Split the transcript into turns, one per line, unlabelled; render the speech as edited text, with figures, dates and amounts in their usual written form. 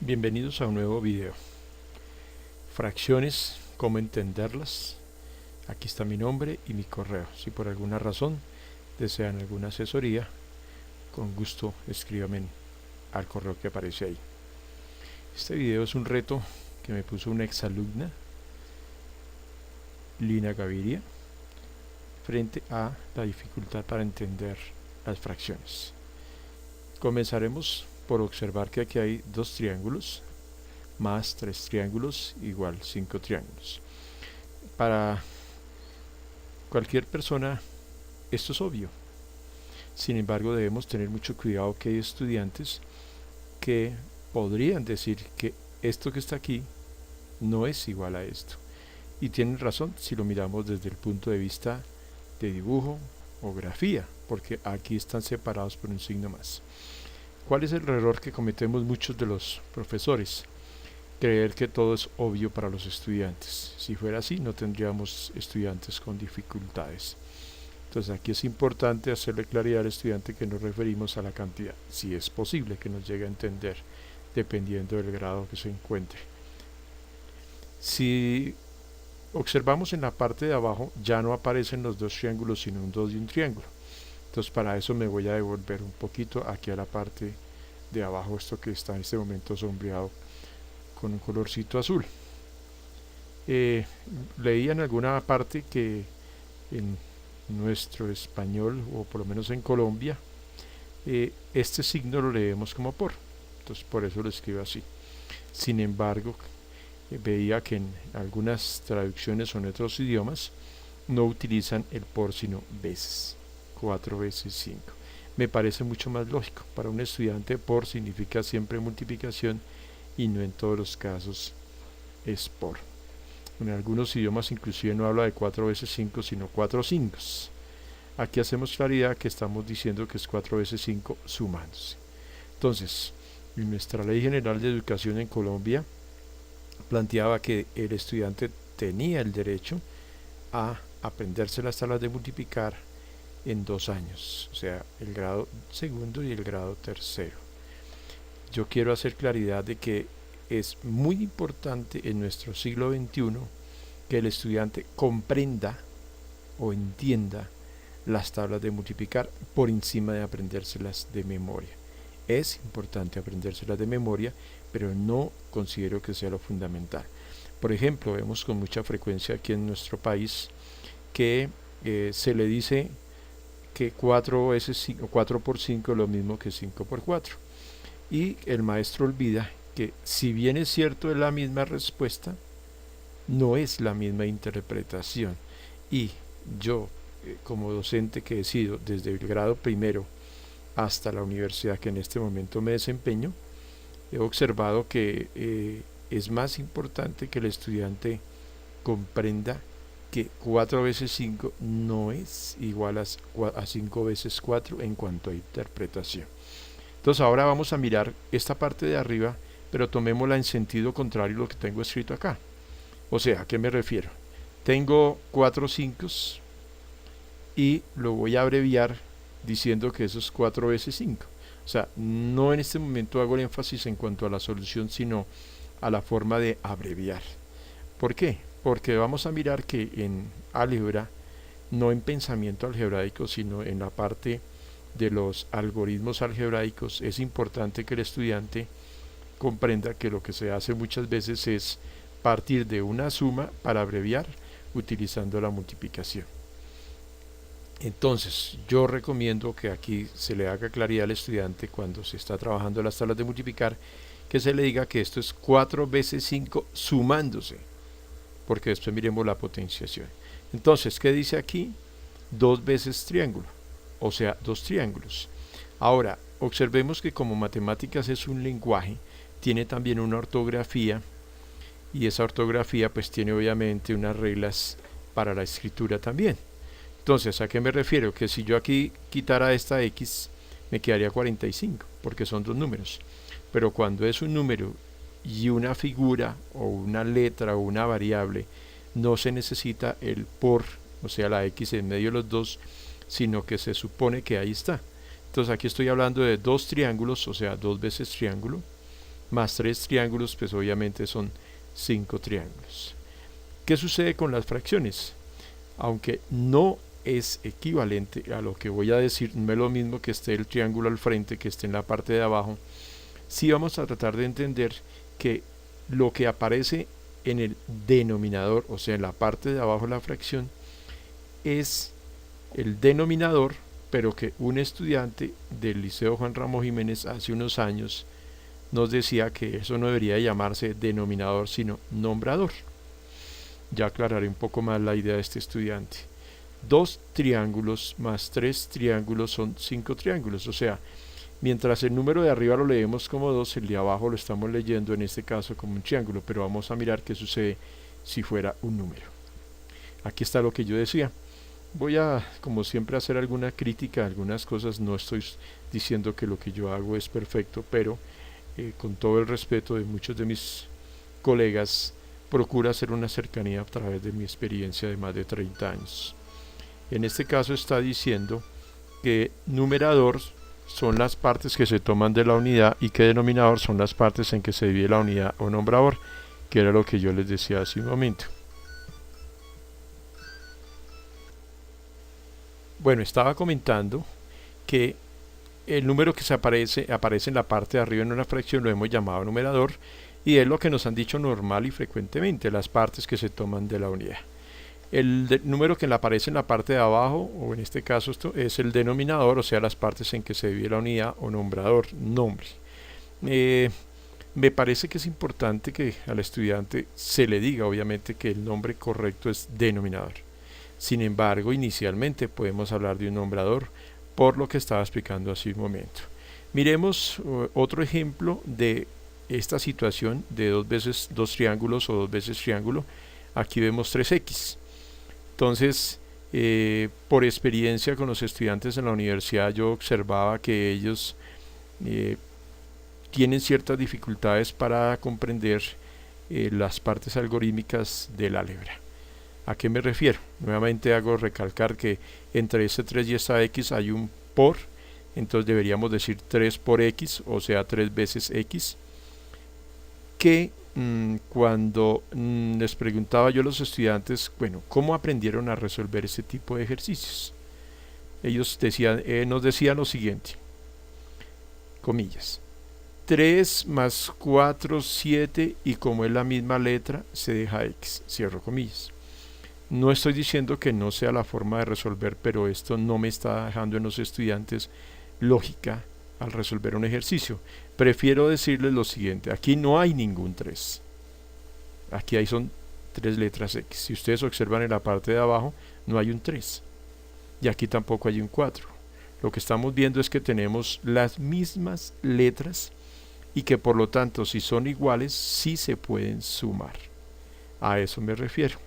Bienvenidos a un nuevo video. Fracciones, cómo entenderlas. Aquí está mi nombre y mi correo. Si por alguna razón desean alguna asesoría, con gusto escríbanme al correo que aparece ahí. Este video es un reto que me puso una exalumna, Lina Gaviria, frente a la dificultad para entender las fracciones. Comenzaremos por observar que aquí hay dos triángulos más 3 triángulos igual 5 triángulos. Para cualquier persona esto es obvio. Sin embargo, debemos tener mucho cuidado que hay estudiantes que podrían decir que esto que está aquí no es igual a esto. Y tienen razón si lo miramos desde el punto de vista de dibujo o grafía, porque aquí están separados por un signo más. ¿Cuál es el error que cometemos muchos de los profesores? Creer que todo es obvio para los estudiantes. Si fuera así, no tendríamos estudiantes con dificultades. Entonces aquí es importante hacerle claridad al estudiante que nos referimos a la cantidad, si es posible que nos llegue a entender, dependiendo del grado que se encuentre. Si observamos en la parte de abajo, ya no aparecen los dos triángulos, sino un 2 y un triángulo. Entonces para eso me voy a devolver un poquito aquí a la parte de abajo, esto que está en este momento sombreado con un colorcito azul. Leí en alguna parte que en nuestro español, o por lo menos en Colombia, este signo lo leemos como por, entonces por eso lo escribo así. Sin embargo, veía que en algunas traducciones o en otros idiomas no utilizan el por sino veces, 4 veces 5. Me parece mucho más lógico. Para un estudiante por significa siempre multiplicación y no en todos los casos es por. En algunos idiomas inclusive no habla de 4 veces 5 sino 4 5. Aquí hacemos claridad que estamos diciendo que es 4 veces 5 sumándose. Entonces, en nuestra Ley General de Educación en Colombia planteaba que el estudiante tenía el derecho a aprenderse las tablas de multiplicar en 2 años, o sea, el grado segundo y el grado tercero. Yo quiero hacer claridad de que es muy importante en nuestro siglo XXI que el estudiante comprenda o entienda las tablas de multiplicar por encima de aprendérselas de memoria. Es importante aprendérselas de memoria, pero no considero que sea lo fundamental. Por ejemplo, vemos con mucha frecuencia aquí en nuestro país que se le dice que 4 veces 5, 4 por 5 es lo mismo que 5 por 4. Y el maestro olvida que si bien es cierto es la misma respuesta, no es la misma interpretación. Y yo, como docente que he sido desde el grado primero hasta la universidad que en este momento me desempeño, he observado que es más importante que el estudiante comprenda que 4 veces 5 no es igual a 5 veces 4 en cuanto a interpretación. Entonces ahora vamos a mirar esta parte de arriba, pero tomémosla en sentido contrario a lo que tengo escrito acá. O sea, ¿a qué me refiero? Tengo 4 5 y lo voy a abreviar diciendo que eso es 4 veces 5. O sea, no en este momento hago el énfasis en cuanto a la solución, sino a la forma de abreviar. ¿Por qué? Porque vamos a mirar que en álgebra, no en pensamiento algebraico, sino en la parte de los algoritmos algebraicos, es importante que el estudiante comprenda que lo que se hace muchas veces es partir de una suma para abreviar utilizando la multiplicación. Entonces, yo recomiendo que aquí se le haga claridad al estudiante cuando se está trabajando las tablas de multiplicar, que se le diga que esto es 4 veces 5 sumándose, porque después miremos la potenciación. Entonces, ¿qué dice aquí? 2 veces triángulo, o sea, 2 triángulos. Ahora, observemos que como matemáticas es un lenguaje, tiene también una ortografía, y esa ortografía pues tiene obviamente unas reglas para la escritura también. Entonces, ¿a qué me refiero? Que si yo aquí quitara esta X, me quedaría 45, porque son dos números. Pero cuando es un número y una figura o una letra o una variable, no se necesita el por, o sea la X en medio de los dos, sino que se supone que ahí está. Entonces aquí estoy hablando de dos triángulos, o sea 2 veces triángulo, más 3 triángulos, pues obviamente son 5 triángulos. ¿Qué sucede con las fracciones? Aunque no es equivalente a lo que voy a decir, no es lo mismo que esté el triángulo al frente que esté en la parte de abajo, sí vamos a tratar de entender que lo que aparece en el denominador, o sea en la parte de abajo de la fracción, es el denominador, pero que un estudiante del Liceo Juan Ramos Jiménez hace unos años nos decía que eso no debería llamarse denominador sino nombrador. Ya aclararé un poco más la idea de este estudiante. 2 triángulos más 3 triángulos son 5 triángulos, o sea, mientras el número de arriba lo leemos como 2, el de abajo lo estamos leyendo en este caso como un triángulo, pero vamos a mirar qué sucede si fuera un número. Aquí está lo que yo decía. Voy a, como siempre, hacer alguna crítica a algunas cosas. No estoy diciendo que lo que yo hago es perfecto, pero con todo el respeto de muchos de mis colegas, procuro hacer una cercanía a través de mi experiencia de más de 30 años. En este caso está diciendo que numerador son las partes que se toman de la unidad y que denominador son las partes en que se divide la unidad o nombrador, que era lo que yo les decía hace un momento. Bueno, estaba comentando que el número que aparece en la parte de arriba en una fracción lo hemos llamado numerador, y es lo que nos han dicho normal y frecuentemente, las partes que se toman de la unidad. El número que aparece en la parte de abajo, o en este caso esto es el denominador, o sea las partes en que se divide la unidad o nombrador, nombre. Me parece que es importante que al estudiante se le diga obviamente que el nombre correcto es denominador. Sin embargo, inicialmente podemos hablar de un nombrador, por lo que estaba explicando hace un momento. Miremos otro ejemplo de esta situación de 2 veces 2 triángulos o 2 veces triángulo. Aquí vemos 3x. Entonces, por experiencia con los estudiantes en la universidad, yo observaba que ellos tienen ciertas dificultades para comprender las partes algorítmicas del álgebra. ¿A qué me refiero? Nuevamente hago recalcar que entre este 3 y esta x hay un por, entonces deberíamos decir 3 por x, o sea 3 veces x, que cuando les preguntaba yo a los estudiantes, bueno, ¿cómo aprendieron a resolver este tipo de ejercicios? Ellos nos decían lo siguiente, comillas, 3 más 4, 7, y como es la misma letra, se deja x, cierro comillas. No estoy diciendo que no sea la forma de resolver, pero esto no me está dejando en los estudiantes lógica al resolver un ejercicio. Prefiero decirles lo siguiente, aquí no hay ningún 3. Aquí son 3 letras x. Si ustedes observan en la parte de abajo, no hay un 3. Y aquí tampoco hay un 4. Lo que estamos viendo es que tenemos las mismas letras y que por lo tanto, si son iguales, sí se pueden sumar. A eso me refiero.